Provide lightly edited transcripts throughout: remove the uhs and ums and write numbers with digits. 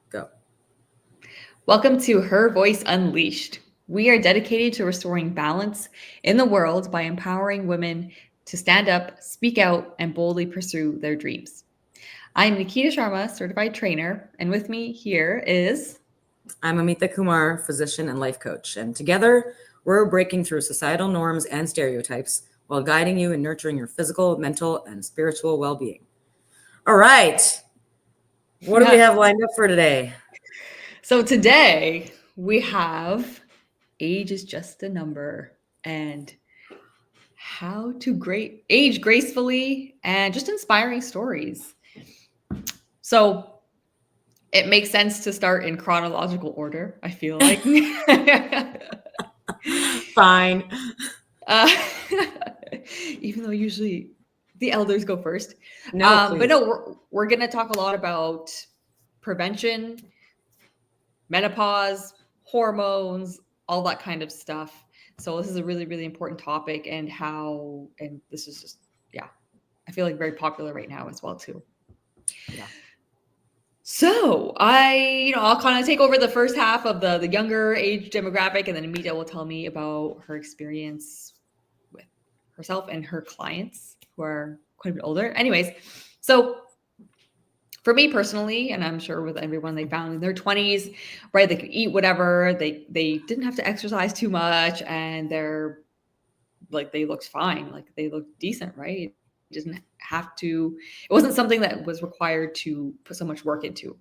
Go. Welcome to Her Voice Unleashed. We are dedicated to restoring balance in the world by empowering women to stand up, speak out, and boldly pursue their dreams. I'm Nikita Sharma, certified trainer, and with me here is I'm Amita Kumar, physician and life coach, and together we're breaking through societal norms and stereotypes while guiding you in nurturing your physical, mental, and spiritual well being. All right. What do we have lined up for today? So today we have age is just a number and how to age gracefully and just inspiring stories. So it makes sense to start in chronological order, I feel like. Fine. uh, Even though usually the elders go first. No, But please. no, we're going to talk a lot about prevention, menopause, hormones, all that kind of stuff. So this is a really, really important topic and this is just, yeah, I feel like very popular right now as well, too. Yeah. So I'll kind of take over the first half of the younger age demographic, and then Amita will tell me about her experience with herself and her clients who are quite a bit older. Anyways, so for me personally, and I'm sure with everyone, they found in their 20s, right? They could eat whatever. They didn't have to exercise too much, and they looked fine, like they looked decent, right? It didn't have to. It wasn't something that was required to put so much work into.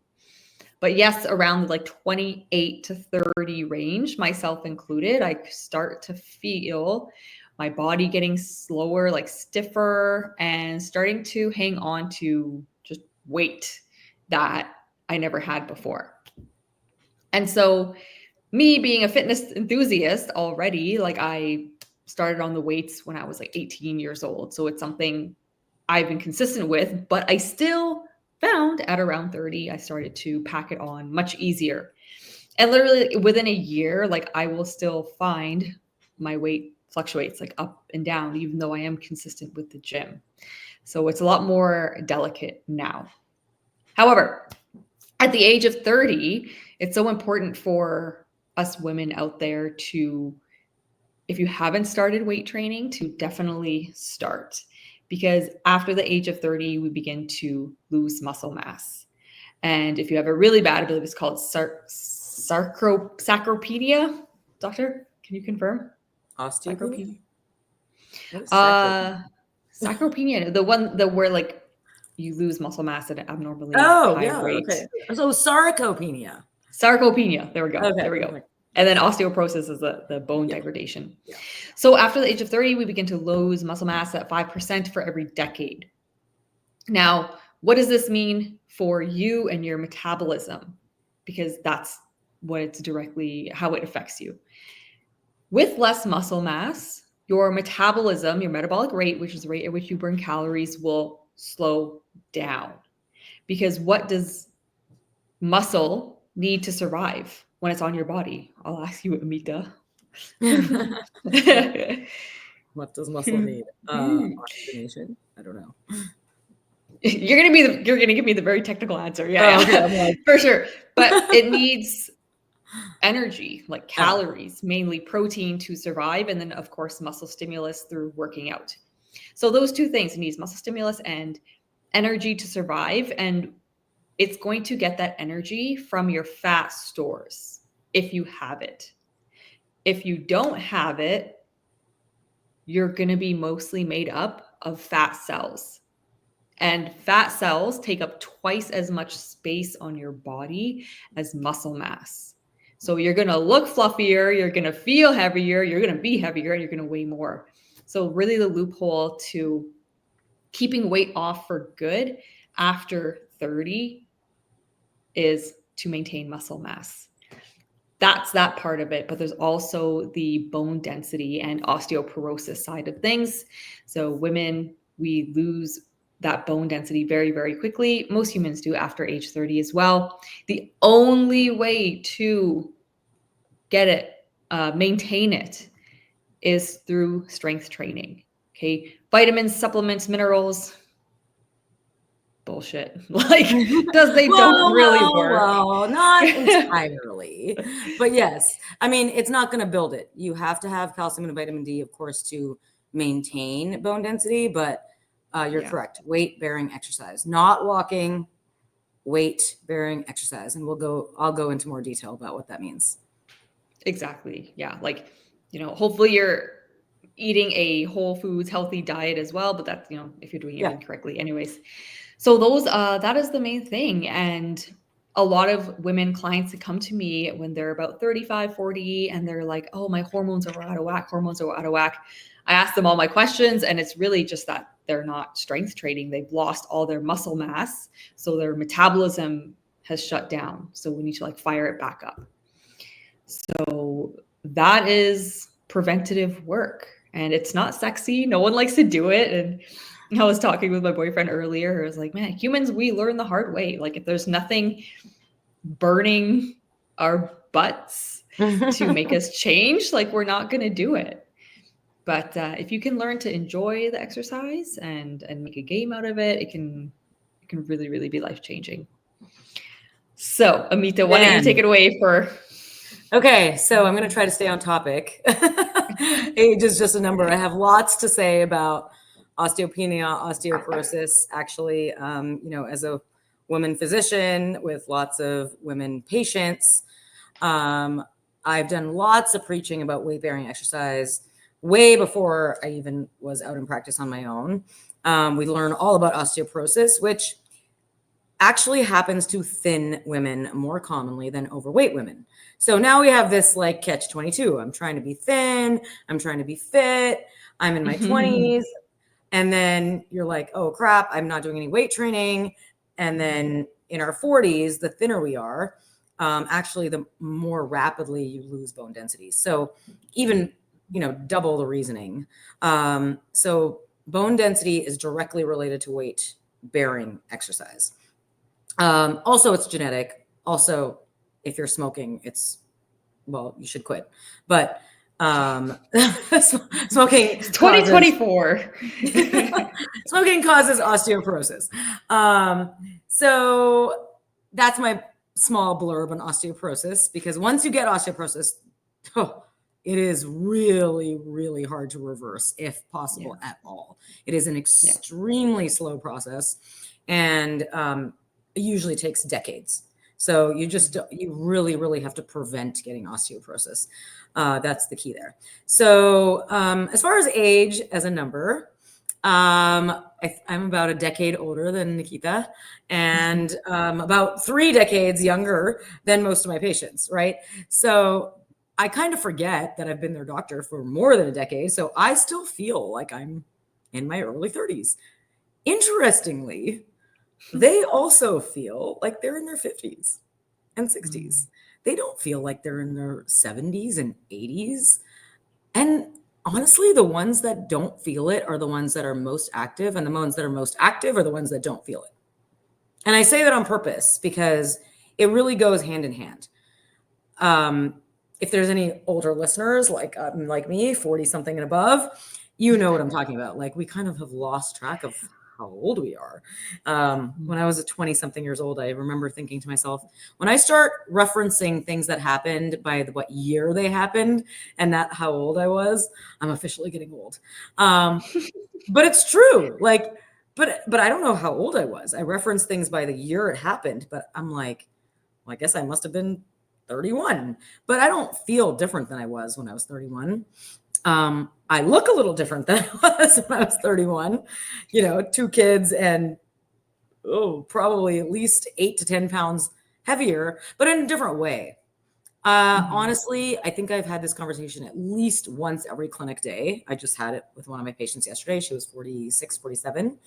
But yes, around the like 28 to 30 range, myself included, I start to feel my body getting slower, like stiffer, and starting to hang on to just weight that I never had before. And so, me being a fitness enthusiast already, like I started on the weights when I was like 18 years old. So it's something I've been consistent with, but I still found at around 30, I started to pack it on much easier. And literally within a year, like I will still find my weight fluctuates like up and down, even though I am consistent with the gym. So it's a lot more delicate now. However, at the age of 30, it's so important for us women out there to, if you haven't started weight training, to definitely start, because after the age of 30 we begin to lose muscle mass. And if you have a really bad, I believe it's called sarcopenia. Doctor, can you confirm? Osteopenia? Sarcopenia. What is sarcopenia? uh Sarcopenia, the one that where like you lose muscle mass at an abnormally Oh, high yeah. rate. Okay. So, sarcopenia. Sarcopenia. There we go. Okay. There we go. Okay. And then osteoporosis is the bone Yeah. degradation. Yeah. So after the age of 30, we begin to lose muscle mass at 5% for every decade. Now, what does this mean for you and your metabolism? Because that's what it's directly how it affects you. With less muscle mass, your metabolism, your metabolic rate, which is the rate at which you burn calories, will slow down. Because what does muscle need to survive when it's on your body? I'll ask you, Amita. What does muscle need? Oxygenation? I don't know. You're gonna give me the very technical answer. Oh, Yeah, okay. I'm yeah. like, For sure. But it needs energy, like oh, calories, mainly protein to survive, and then of course muscle stimulus through working out. So those two things, it needs muscle stimulus and energy to survive. And it's going to get that energy from your fat stores if you have it. If you don't have it, you're going to be mostly made up of fat cells. And fat cells take up twice as much space on your body as muscle mass. So you're going to look fluffier, you're going to feel heavier, you're going to be heavier, and you're going to weigh more. So, really, the loophole to keeping weight off for good after 30 is to maintain muscle mass. That's that part of it, but there's also the bone density and osteoporosis side of things. So women, we lose that bone density very, very quickly. Most humans do after age 30 as well. The only way to get it, maintain it, is through strength training. Okay, vitamins, supplements, minerals, bullshit. Like, they don't really work. Well, not entirely, but yes. I mean, it's not going to build it. You have to have calcium and vitamin D, of course, to maintain bone density, but you're correct. Weight-bearing exercise, not walking, weight-bearing exercise. And I'll go into more detail about what that means. Exactly. Yeah. Like, hopefully you're eating a whole foods, healthy diet as well, but that's, if you're doing it correctly. Anyways, so that is the main thing. And a lot of women clients that come to me when they're about 35, 40, and they're like, oh, my hormones are out of whack. Hormones are out of whack. I ask them all my questions, and it's really just that they're not strength training. They've lost all their muscle mass. So their metabolism has shut down. So we need to fire it back up. So that is preventative work, and it's not sexy. No one likes to do it. And I was talking with my boyfriend earlier. I was like, man, humans, we learn the hard way. Like, if there's nothing burning our butts to make us change, we're not going to do it. But if you can learn to enjoy the exercise and make a game out of it, it can really, really be life-changing. So, Amita, why don't you take it away for... Okay, so I'm going to try to stay on topic. Age is just a number. I have lots to say about osteopenia, osteoporosis. Actually, as a woman physician with lots of women patients, I've done lots of preaching about weight-bearing exercise way before I even was out in practice on my own. We learn all about osteoporosis, which actually happens to thin women more commonly than overweight women. So now we have this catch-22. I'm trying to be thin. I'm trying to be fit. I'm in my 20s. And then you're like, oh crap, I'm not doing any weight training. And then in our 40s, the thinner we are, actually the more rapidly you lose bone density. So even, double the reasoning. So bone density is directly related to weight bearing exercise. Also, it's genetic. Also, if you're smoking, you should quit. But smoking 2024. Smoking causes osteoporosis. So that's my small blurb on osteoporosis, because once you get osteoporosis, it is really, really hard to reverse, if possible at all. It is an extremely slow process, and it usually takes decades. So you really, really have to prevent getting osteoporosis. That's the key there. So as far as age as a number, I'm about a decade older than Nikita, and about 3 decades younger than most of my patients, right? So I kind of forget that I've been their doctor for more than a decade. So I still feel like I'm in my early 30s. Interestingly, they also feel like they're in their 50s and 60s. They don't feel like they're in their 70s and 80s. And honestly, the ones that don't feel it are the ones that are most active, and the ones that are most active are the ones that don't feel it. And I say that on purpose because it really goes hand in hand. If there's any older listeners like me, 40 something and above, you know what I'm talking about. We kind of have lost track of how old we are. When I was 20 something years old, I remember thinking to myself, when I start referencing things that happened by what year they happened and not how old I was, I'm officially getting old. But it's true. But I don't know how old I was. I reference things by the year it happened, but I'm like, well, I guess I must have been 31, but I don't feel different than I was when I was 31. I look a little different than I was when I was 31, 2 kids and probably at least 8 to 10 pounds heavier, but in a different way. Honestly, I think I've had this conversation at least once every clinic day. I just had it with one of my patients yesterday. She was 46, 47.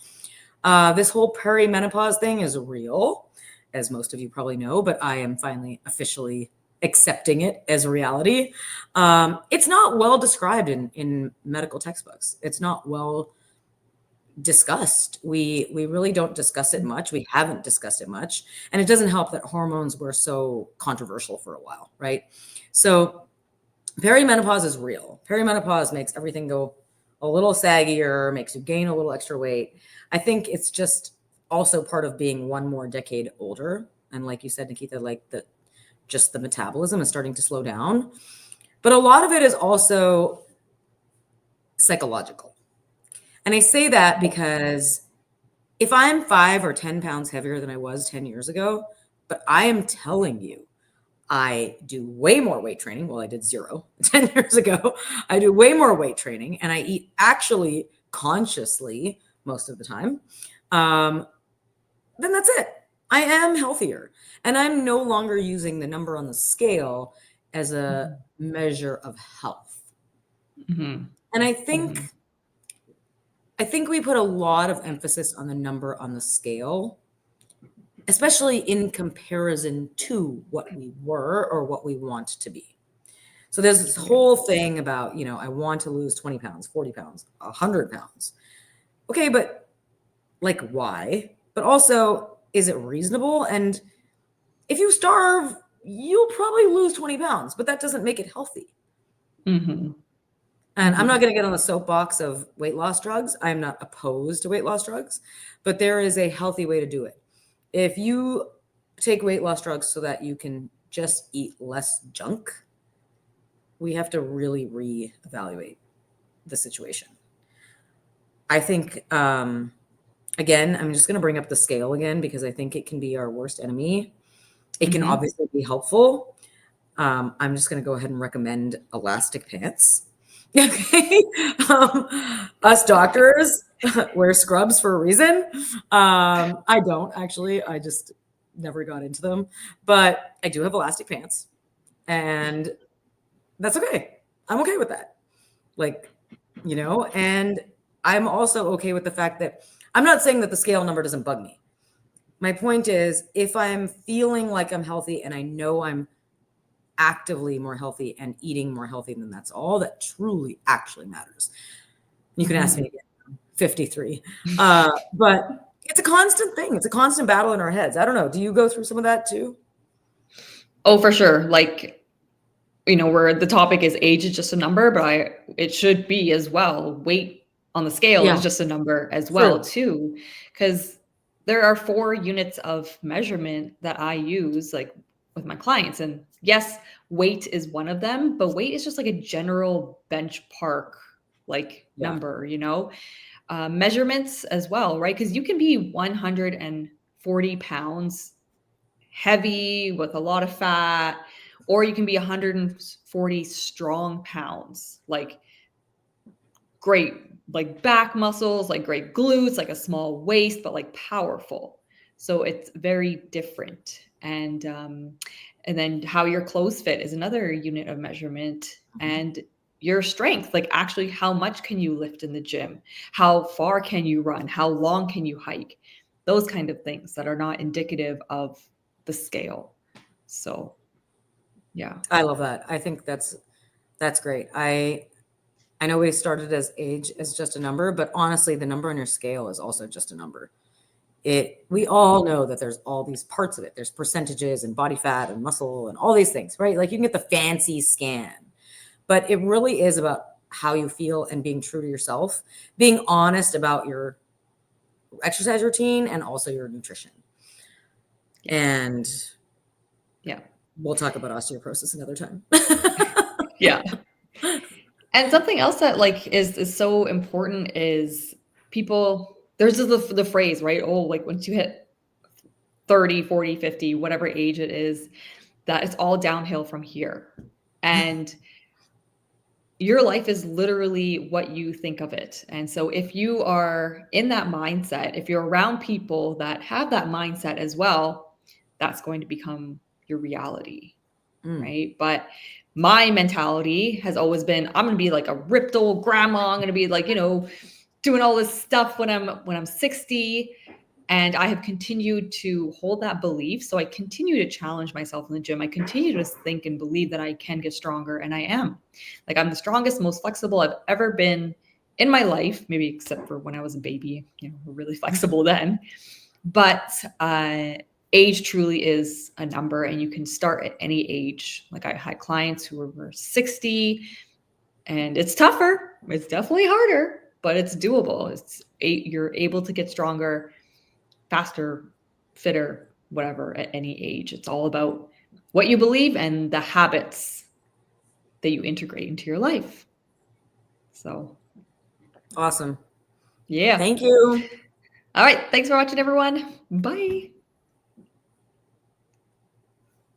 This whole perimenopause thing is real, as most of you probably know, but I am finally officially accepting it as a reality. It's not well described in medical textbooks. It's not well discussed. We really don't discuss it much. We haven't discussed it much. And it doesn't help that hormones were so controversial for a while, right? So perimenopause is real. Perimenopause makes everything go a little saggier, makes you gain a little extra weight. I think it's just also part of being one more decade older. And like you said, Nikita, like just the metabolism is starting to slow down. But a lot of it is also psychological. And I say that because if I'm 5 or 10 pounds heavier than I was 10 years ago, but I am telling you, I do way more weight training. Well, I did 0 10 years ago. I do way more weight training and I eat actually consciously most of the time. Then that's it. I am healthier. And I'm no longer using the number on the scale as a measure of health. Mm-hmm. And I think we put a lot of emphasis on the number on the scale, especially in comparison to what we were or what we want to be. So there's this whole thing about, I want to lose 20 pounds, 40 pounds, 100 pounds. Okay, but like why? But also, is it reasonable? And if you starve, you'll probably lose 20 pounds, but that doesn't make it healthy. Mm-hmm. And I'm not going to get on the soapbox of weight loss drugs. I'm not opposed to weight loss drugs, but there is a healthy way to do it. If you take weight loss drugs so that you can just eat less junk, we have to really reevaluate the situation. I think, again, I'm just going to bring up the scale again because I think it can be our worst enemy. It can obviously be helpful. I'm just going to go ahead and recommend elastic pants. Okay. Us doctors wear scrubs for a reason. I don't actually. I just never got into them. But I do have elastic pants. And that's okay. I'm okay with that. And I'm also okay with the fact that I'm not saying that the scale number doesn't bug me. My point is, if I'm feeling like I'm healthy and I know I'm actively more healthy and eating more healthy, then that's all that truly actually matters. You can ask me again, I'm 53. But it's a constant thing. It's a constant battle in our heads. I don't know. Do you go through some of that too? Oh, for sure. Where the topic is age is just a number, but it should be as well. Weight on the scale is just a number as well, too. Because there are 4 units of measurement that I use with my clients. And yes, weight is one of them, but weight is just like a general benchmark number, measurements as well, right? Because you can be 140 pounds heavy with a lot of fat, or you can be 140 strong pounds, great, back muscles, great glutes, a small waist, but powerful. So it's very different. And then how your clothes fit is another unit of measurement. And your strength, actually how much can you lift in the gym? How far can you run? How long can you hike? Those kind of things that are not indicative of the scale. So yeah. I love that. I think that's great. I know we started as age as just a number, but honestly, the number on your scale is also just a number. We all know that there's all these parts of it. There's percentages and body fat and muscle and all these things, right? Like you can get the fancy scan, but it really is about how you feel and being true to yourself, being honest about your exercise routine and also your nutrition. Yeah. And we'll talk about osteoporosis another time. Yeah. And something else that is so important is people, there's the phrase, right? Oh, once you hit 30, 40, 50, whatever age it is, that it's all downhill from here. And your life is literally what you think of it. And so if you are in that mindset, if you're around people that have that mindset as well, that's going to become your reality, right? But my mentality has always been, I'm going to be a ripped old grandma. I'm going to be doing all this stuff when I'm 60. And I have continued to hold that belief. So I continue to challenge myself in the gym. I continue to think and believe that I can get stronger. And I am. I'm the strongest, most flexible I've ever been in my life, maybe except for when I was a baby, we're really flexible then. But age truly is a number, and you can start at any age. I had clients who were 60, and it's tougher. It's definitely harder, but it's doable. You're able to get stronger faster, fitter, whatever, at any age. It's all about what you believe and the habits that you integrate into your life. So Awesome. yeah. Thank you. All right. Thanks for watching, everyone. Bye.